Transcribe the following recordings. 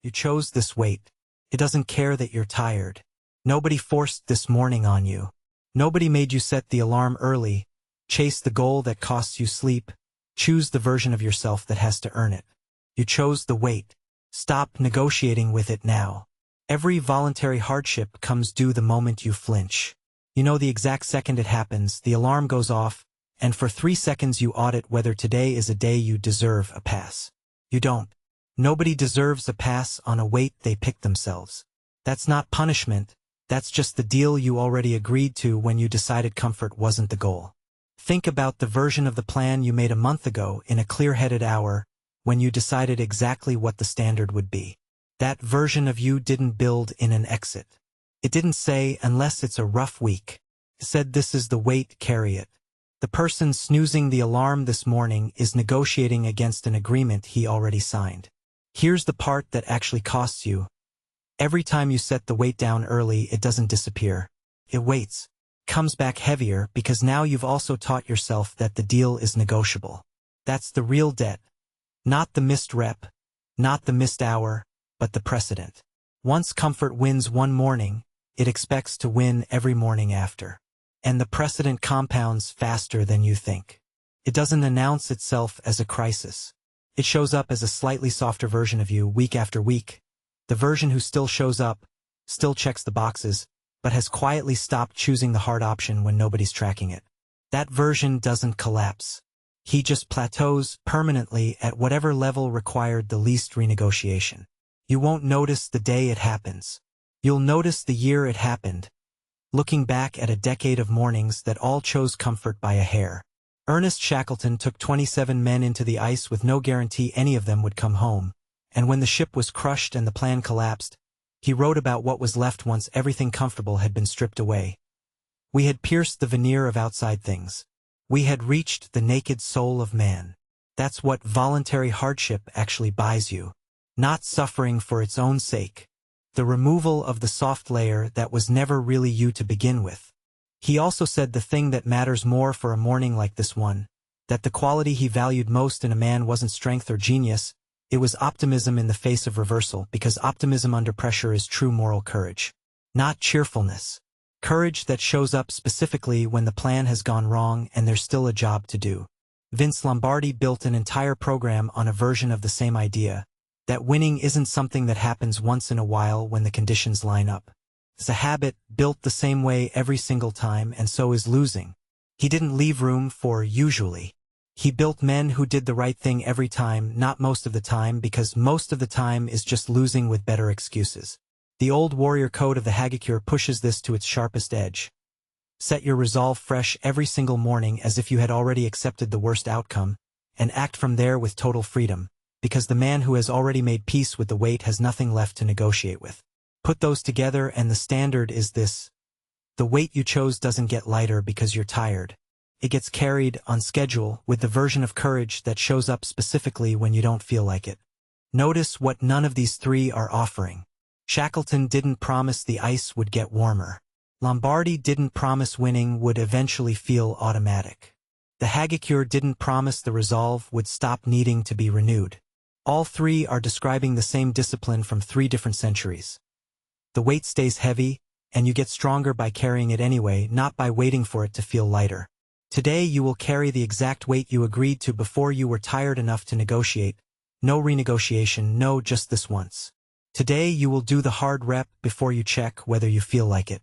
You chose this weight. It doesn't care that you're tired. Nobody forced this morning on you. Nobody made you set the alarm early, chase the goal that costs you sleep, choose the version of yourself that has to earn it. You chose the weight. Stop negotiating with it now. Every voluntary hardship comes due the moment you flinch. You know the exact second it happens, the alarm goes off, and for 3 seconds you audit whether today is a day you deserve a pass. You don't. Nobody deserves a pass on a weight they picked themselves. That's not punishment, that's just the deal you already agreed to when you decided comfort wasn't the goal. Think about the version of the plan you made a month ago in a clear-headed hour, when you decided exactly what the standard would be. That version of you didn't build in an exit. It didn't say, unless it's a rough week. It said, this is the weight, carry it. The person snoozing the alarm this morning is negotiating against an agreement he already signed. Here's the part that actually costs you. Every time you set the weight down early, it doesn't disappear. It waits. Comes back heavier because now you've also taught yourself that the deal is negotiable. That's the real debt. Not the missed rep, not the missed hour, but the precedent. Once comfort wins one morning, it expects to win every morning after. And the precedent compounds faster than you think. It doesn't announce itself as a crisis. It shows up as a slightly softer version of you week after week. The version who still shows up, still checks the boxes, but has quietly stopped choosing the hard option when nobody's tracking it. That version doesn't collapse. He just plateaus permanently at whatever level required the least renegotiation. You won't notice the day it happens. You'll notice the year it happened, looking back at a decade of mornings that all chose comfort by a hair. Ernest Shackleton took 27 men into the ice with no guarantee any of them would come home, and when the ship was crushed and the plan collapsed, he wrote about what was left once everything comfortable had been stripped away. We had pierced the veneer of outside things. We had reached the naked soul of man. That's what voluntary hardship actually buys you. Not suffering for its own sake. The removal of the soft layer that was never really you to begin with. He also said the thing that matters more for a morning like this one, that the quality he valued most in a man wasn't strength or genius, it was optimism in the face of reversal, because optimism under pressure is true moral courage. Not cheerfulness. Courage that shows up specifically when the plan has gone wrong and there's still a job to do. Vince Lombardi built an entire program on a version of the same idea, that winning isn't something that happens once in a while when the conditions line up. It's a habit built the same way every single time, and so is losing. He didn't leave room for usually. He built men who did the right thing every time, not most of the time, because most of the time is just losing with better excuses. The old warrior code of the Hagakure pushes this to its sharpest edge. Set your resolve fresh every single morning as if you had already accepted the worst outcome, and act from there with total freedom, because the man who has already made peace with the weight has nothing left to negotiate with. Put those together and the standard is this. The weight you chose doesn't get lighter because you're tired. It gets carried on schedule with the version of courage that shows up specifically when you don't feel like it. Notice what none of these three are offering. Shackleton didn't promise the ice would get warmer. Lombardi didn't promise winning would eventually feel automatic. The Hagakure didn't promise the resolve would stop needing to be renewed. All three are describing the same discipline from 3 different centuries. The weight stays heavy, and you get stronger by carrying it anyway, not by waiting for it to feel lighter. Today you will carry the exact weight you agreed to before you were tired enough to negotiate. No renegotiation, no, just this once. Today you will do the hard rep before you check whether you feel like it.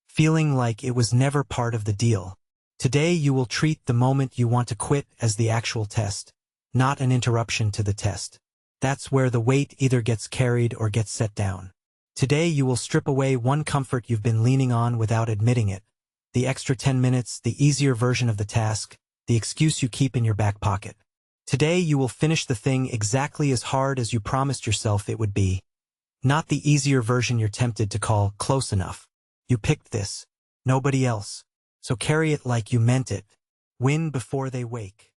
Feeling like it was never part of the deal. Today you will treat the moment you want to quit as the actual test, not an interruption to the test. That's where the weight either gets carried or gets set down. Today you will strip away one comfort you've been leaning on without admitting it. The extra 10 minutes, the easier version of the task, the excuse you keep in your back pocket. Today you will finish the thing exactly as hard as you promised yourself it would be. Not the easier version you're tempted to call close enough. You picked this. Nobody else. So carry it like you meant it. Win before they wake.